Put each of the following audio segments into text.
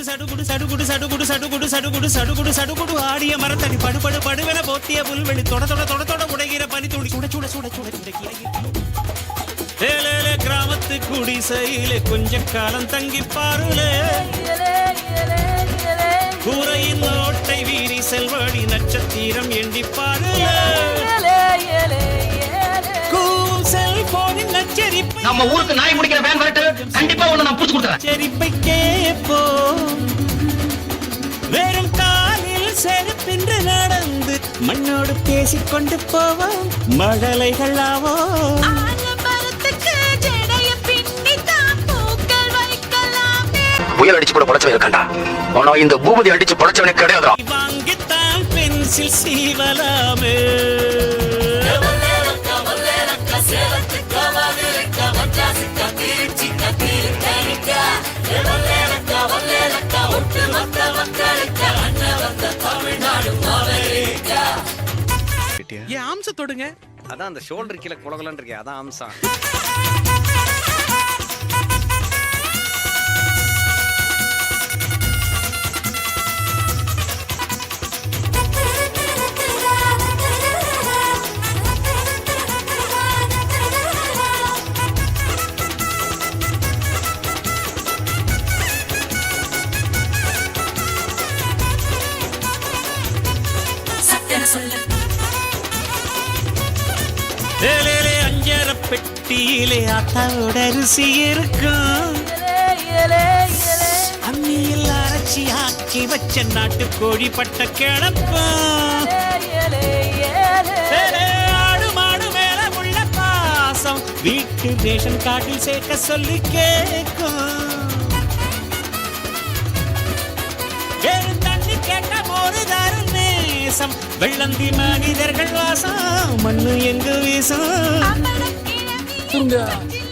சடுகுடு சடுகுடு சடுகுடு சடுகுடு சடுகுடு சடுகுடு சடுகுடு சடுகுடு ஆடிய மரத்தடி படுபடு படுவென போத்திய புல்வெளி தொட தொட தொட தொட உடைகிற பனி துளி சுட சுட சுட சுட ஏலே கிராமத்து குடிசையிலே கொஞ்ச காலம் தங்கி பாருலே கூரையின் ஓட்டை வீரி செல்வடி நட்சத்திரம் எண்ணி பாருலே செல்போனின் நச்சரிப்பை நம்ம ஊருக்கு நாய் முடிக்கிற வேன் வரட்டு கண்டிப்பா ஒண்ணு நான் புடிச்சு கொடுத்தறேன் செரிப்பை கேப்போ வெறும் காலில் செருப்பின்று நடந்து மண்ணோடு பேசிக்கொண்டு போவோம் மழலைகள் ஆவோ புயல் அடிச்சு கூட பொழைச்சவன் இருக்காண்டா ஆனா இந்த பூபதி அடிச்சு பொழைச்சவனே கிடையாதா வாங்கித்தான் பென்சில் சீவலாமே ஏன் ஆம்ச தொடுங்க அதான் அந்த ஷோல்டர் கீழே குலகலன்னு இருக்கே அதான் அம்சம் அஞ்சர பெட்டியிலே ஆத்தாவோட அரிசி இருக்கும் அம்மியில் அரைச்சி ஆக்கி வச்ச நாட்டு கோழி பட்ட கிளப்பம் ஆடு மாடு மேல உள்ள பாசம் வீட்டு ரேஷன் கார்டில் சேர்க்க சொல்லி கேட்கும் தண்ணி கேட்ட ஒரு தரும் நேசம் வெள்ளந்தி மனிதர்கள் வாசம் மண்ணு எங்கு வீசம்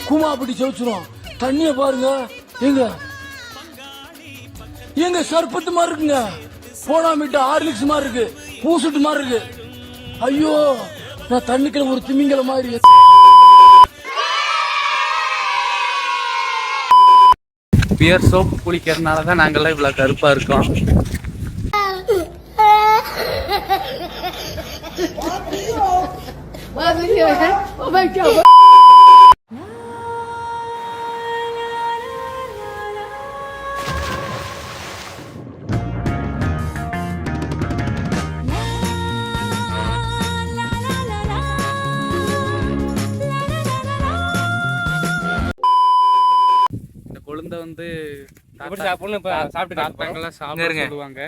கூமாப்பட்டி செவச்சிரும் தண்ணிய பாருங்க எங்க எங்க சர்பத்து மாதிரி இருக்குங்க போனா மீட்ட ஹார்லிக்ஸ் மாதிரி இருக்கு பூசுட்டு மாதிரி இருக்கு ஐயோ நான் தண்ணிக்குள்ள ஒரு திமிங்கல மாதிரி பியர் சோப் குளிக்கிறதுனாலதான் நாங்கெல்லாம் இவ்வளவு கருப்பா இருக்கோம் கொழுந்த வந்து சாப்பிட்டு சொல்லுவாங்க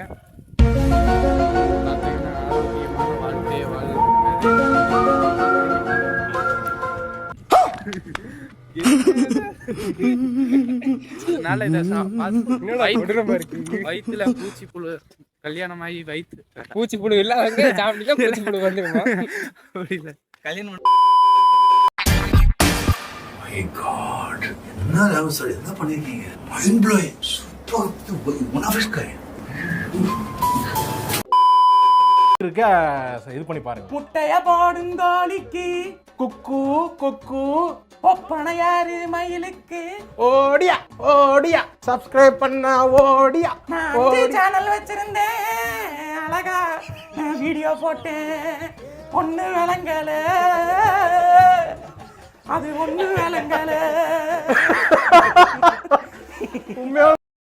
ஆரோக்கியமான வாழ்க்கையை வயிற்றுல பூச்சி புழு கல்யாணம் ஆகி வயிற்று பூச்சி புழு இல்லாத பூச்சி புழு வந்துருமா புரியல கல்யாணம் என்ன பண்ணிருக்கீங்க mind blowing super one of its kind இருக்க இது பண்ணி பாருங்க முட்டைய போடுங்கோலிக்கு குக்கு குக்கு ஒப்பனையாரு மயிலுக்கு ஓடியா ஓடியா சப்ஸ்கிரைப் பண்ணா ஓடியா சேனல் வச்சிருந்தேன் அழகா வீடியோ போட்டேன் ஒண்ணு விளங்கல அது ஒண்ணு விளங்கல